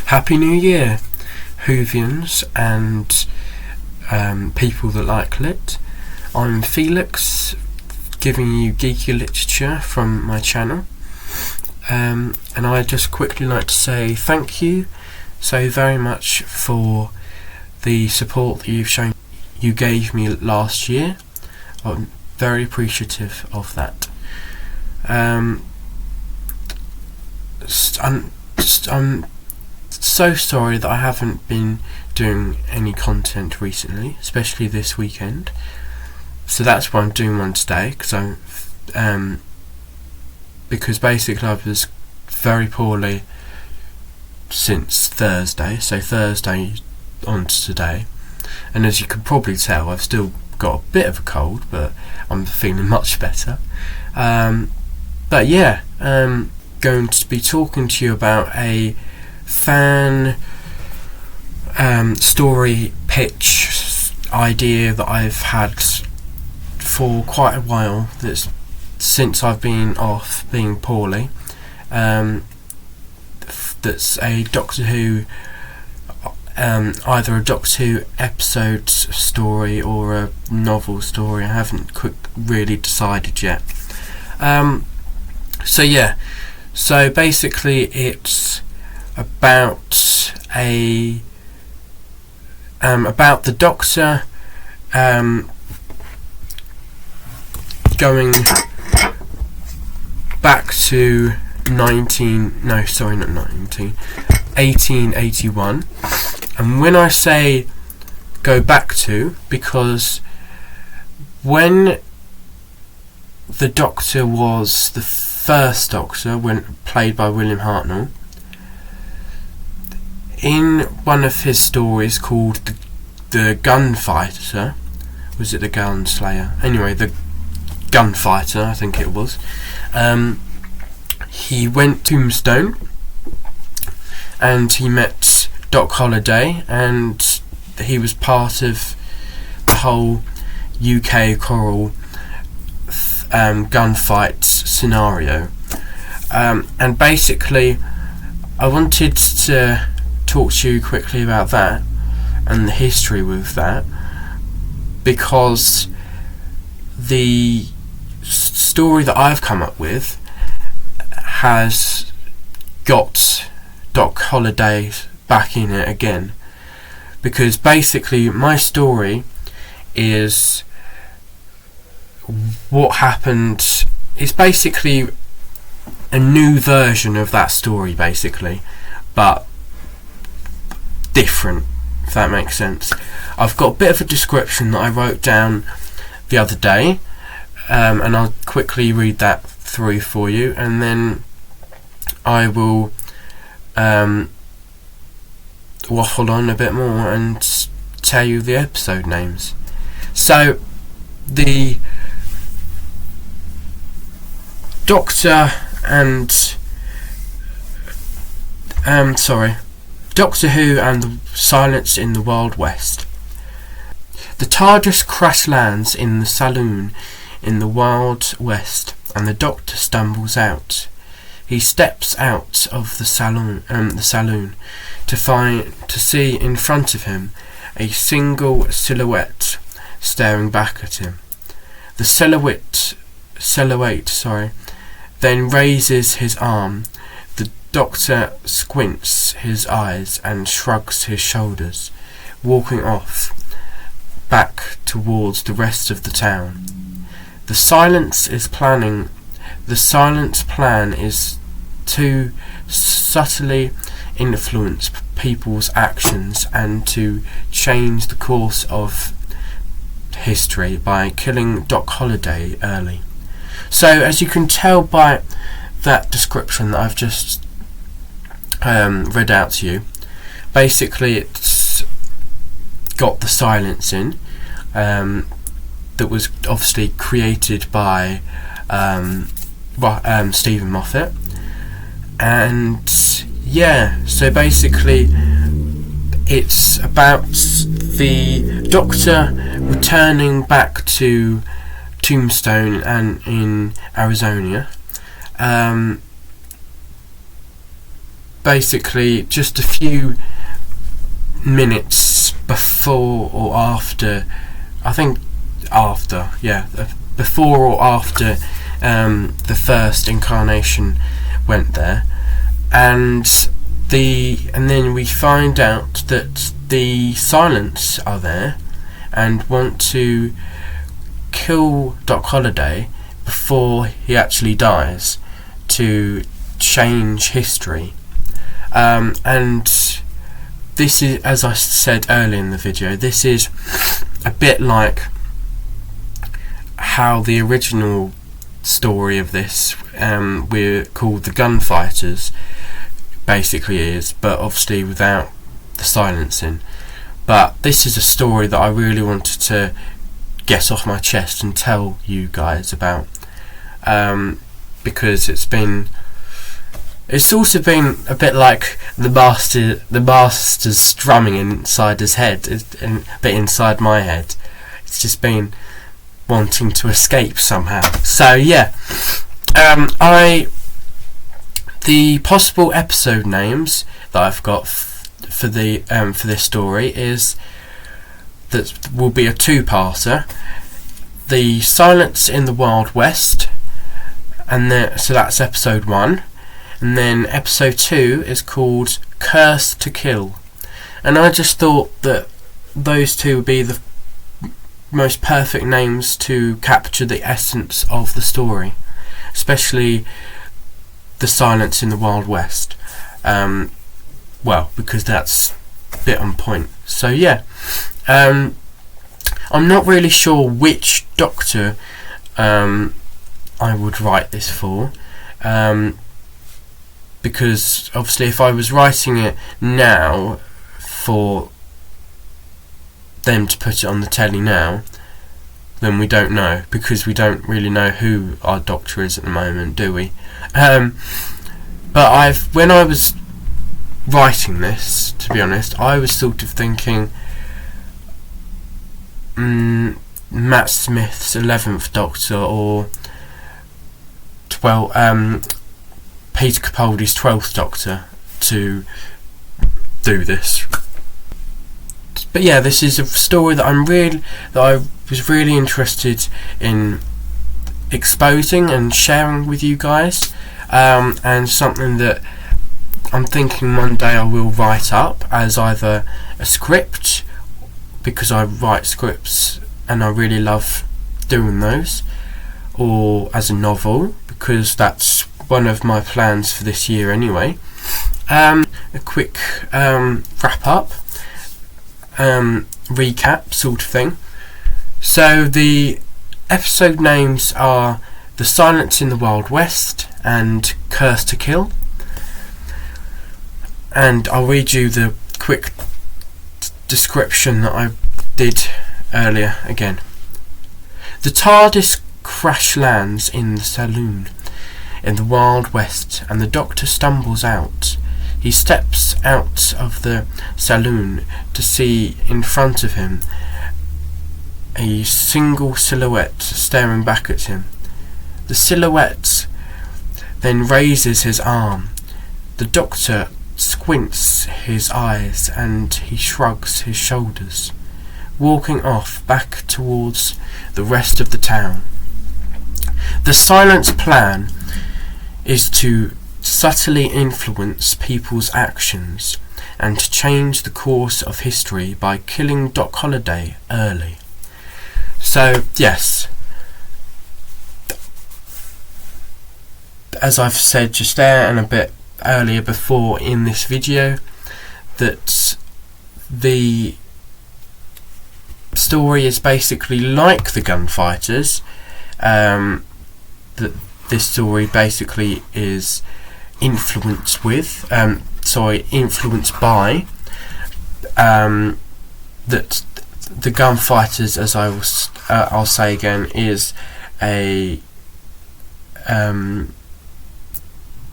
Happy New Year, Whovians and people that like lit. I'm Felix, giving you geeky literature from my channel, and I'd just quickly like to say thank you so very much for the support that you gave me last year. I'm very appreciative of that. I'm so sorry that I haven't been doing any content recently, especially this weekend. So that's why I'm doing one today, because basically I was very poorly since Thursday, so Thursday on to today, and as you can probably tell, I've still got a bit of a cold, but I'm feeling much better. But yeah, going to be talking to you about a fan story pitch idea that I've had for quite a while, that's since I've been off being poorly. That's a Doctor Who, either a Doctor Who episode story or a novel story. I haven't really decided yet. So yeah, so basically it's about about the Doctor going back to 1881. And when I say go back to, because when the Doctor was the first Doctor, when played by William Hartnell, in one of his stories called the Gunfighter, was it the Gunslayer? Anyway, the Gunfighter, I think it was. He went to Tombstone and he met Doc Holliday, and he was part of the whole UK Coral gunfight scenario. And basically I wanted to talk to you quickly about that and the history with that, because the story that I've come up with has got Doc Holliday back in it again, because basically my story is what happened. It's basically a new version of that story, basically, but different, if that makes sense. I've got a bit of a description that I wrote down the other day, and I'll quickly read that through for you, and then I will waffle on a bit more and tell you the episode names. So the Doctor and Doctor Who and the Silence in the Wild West. The TARDIS crash lands in the saloon in the Wild West, and the Doctor stumbles out. He steps out of the saloon to see in front of him a single silhouette staring back at him. The silhouette, then raises his arm. The Doctor squints his eyes and shrugs his shoulders, walking off back towards the rest of the town. The silence plan is to subtly influence people's actions and to change the course of history by killing Doc Holliday early. So as you can tell by that description that I've just read out to you, basically it's got the silence in, that was obviously created by Stephen Moffat. And yeah, so basically it's about the Doctor returning back to Tombstone and in Arizona, basically just a few minutes before or after, I think after, before or after the first incarnation went there, and then we find out that the Silents are there and want to kill Doc Holliday before he actually dies to change history. And this is, as I said earlier in the video, this is a bit like how the original story of this, we're called the Gunfighters, basically is, but obviously without the silencing. But this is a story that I really wanted to get off my chest and tell you guys about, because it's also been a bit like the master's strumming inside his head, and a bit inside my head. It's just been wanting to escape somehow. So yeah, the possible episode names that I've got for this story is that will be a two-parter: The Silence in the Wild West, and so that's episode 1, and then episode 2 is called Curse to Kill. And I just thought that those two would be the most perfect names to capture the essence of the story, especially The Silence in the Wild West. Well, because that's a bit on point. So yeah, I'm not really sure which Doctor I would write this for, because obviously if I was writing it now for them to put it on the telly now, then we don't know, because we don't really know who our Doctor is at the moment, do we? But when I was writing this, to be honest, I was sort of thinking Matt Smith's 11th Doctor, or Peter Capaldi's 12th Doctor to do this. But yeah, this is a story that I was really interested in exposing and sharing with you guys, and something that I'm thinking one day I will write up as either a script, because I write scripts and I really love doing those, or as a novel, because that's one of my plans for this year anyway. A quick wrap up, recap sort of thing. So the episode names are The Silence in the Wild West and Curse to Kill. And I'll read you the quick description that I did earlier again. The TARDIS crash lands in the saloon in the Wild West, and the Doctor stumbles out. He steps out of the saloon to see in front of him a single silhouette staring back at him. The silhouette then raises his arm. The Doctor squints his eyes and he shrugs his shoulders, walking off back towards the rest of the town. The Silence plan is to subtly influence people's actions and to change the course of history by killing Doc Holliday early. So yes, as I've said just there and a bit earlier before in this video, that the story is basically like the Gunfighters, that this story basically is influenced by that the Gunfighters, as I'll say again, is a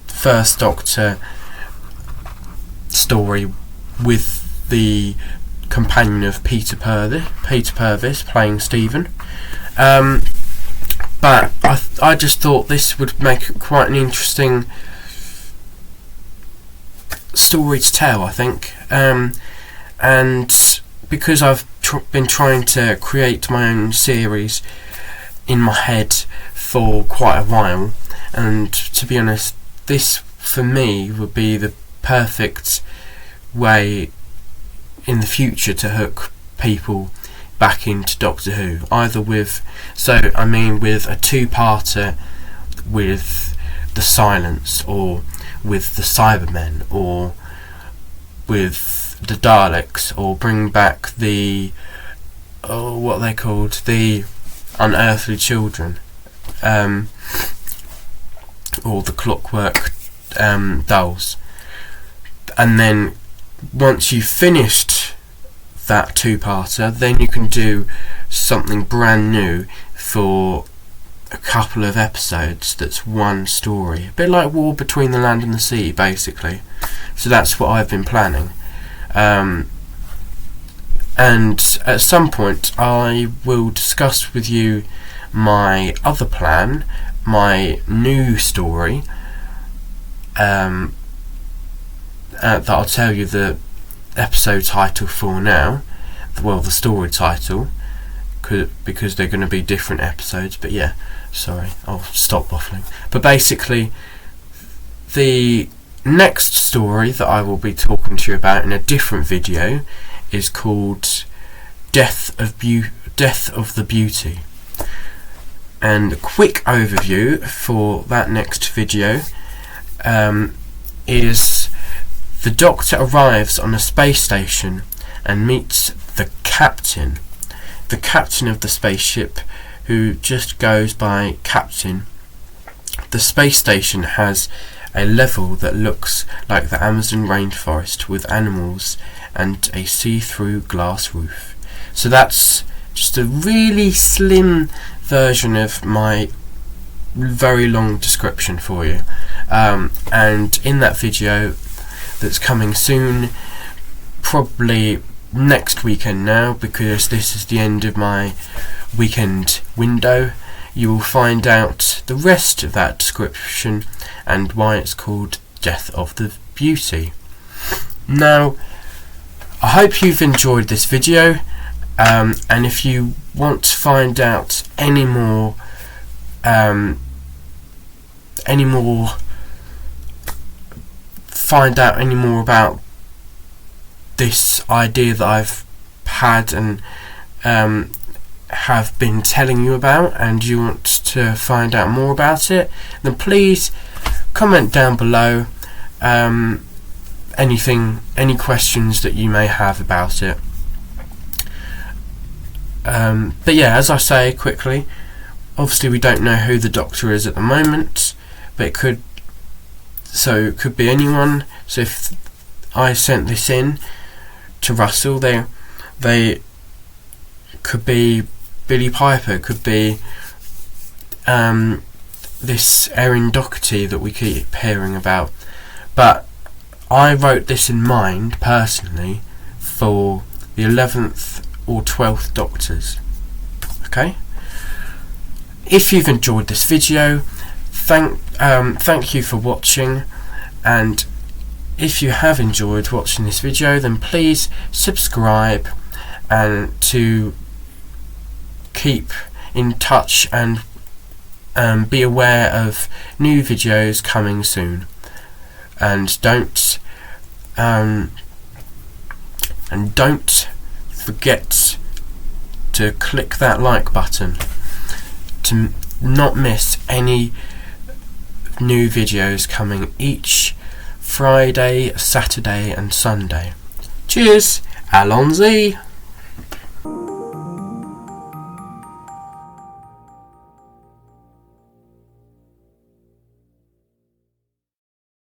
First Doctor story with the companion of Peter Purvis playing Stephen. But I just thought this would make quite an interesting story to tell, I think, and because I've been trying to create my own series in my head for quite a while, and to be honest, this for me would be the perfect way in the future to hook people back into Doctor Who, either with a two-parter with the Silence, or with the Cybermen, or with the Daleks, or bring back the what are they called, the Unearthly Children, or the Clockwork Dolls. And then once you've finished that two-parter, then you can do something brand new for a couple of episodes that's one story, a bit like War Between the Land and the Sea, basically. So that's what I've been planning, and at some point I will discuss with you my other plan, my new story, that I'll tell you the episode title for now, well, the story title, because they're going to be different episodes. But yeah, sorry, I'll stop waffling. But basically, the next story that I will be talking to you about in a different video is called Death of the Beauty. And a quick overview for that next video is the Doctor arrives on a space station and meets the captain of the spaceship, who just goes by Captain. The space station has a level that looks like the Amazon rainforest, with animals and a see-through glass roof. So that's just a really slim version of my very long description for you, and in that video that's coming soon, probably next weekend now, because this is the end of my weekend window, you will find out the rest of that description and why it's called Death of the Beauty. Now, I hope you've enjoyed this video, and if you want to find out any more about this idea that I've had and have been telling you about, and you want to find out more about it, then please comment down below any questions that you may have about it. But yeah, as I say quickly, obviously we don't know who the Doctor is at the moment, but it could be anyone. So if I sent this in to Russell, they could be Billy Piper, could be this Erin Doherty that we keep hearing about. But I wrote this in mind personally for the 11th or 12th Doctors. Okay? If you've enjoyed this video, thank you for watching, and if you have enjoyed watching this video, then please subscribe and to keep in touch and be aware of new videos coming soon. And don't forget to click that like button to not miss any new videos coming each Friday, Saturday and Sunday. Cheers, Alonzi!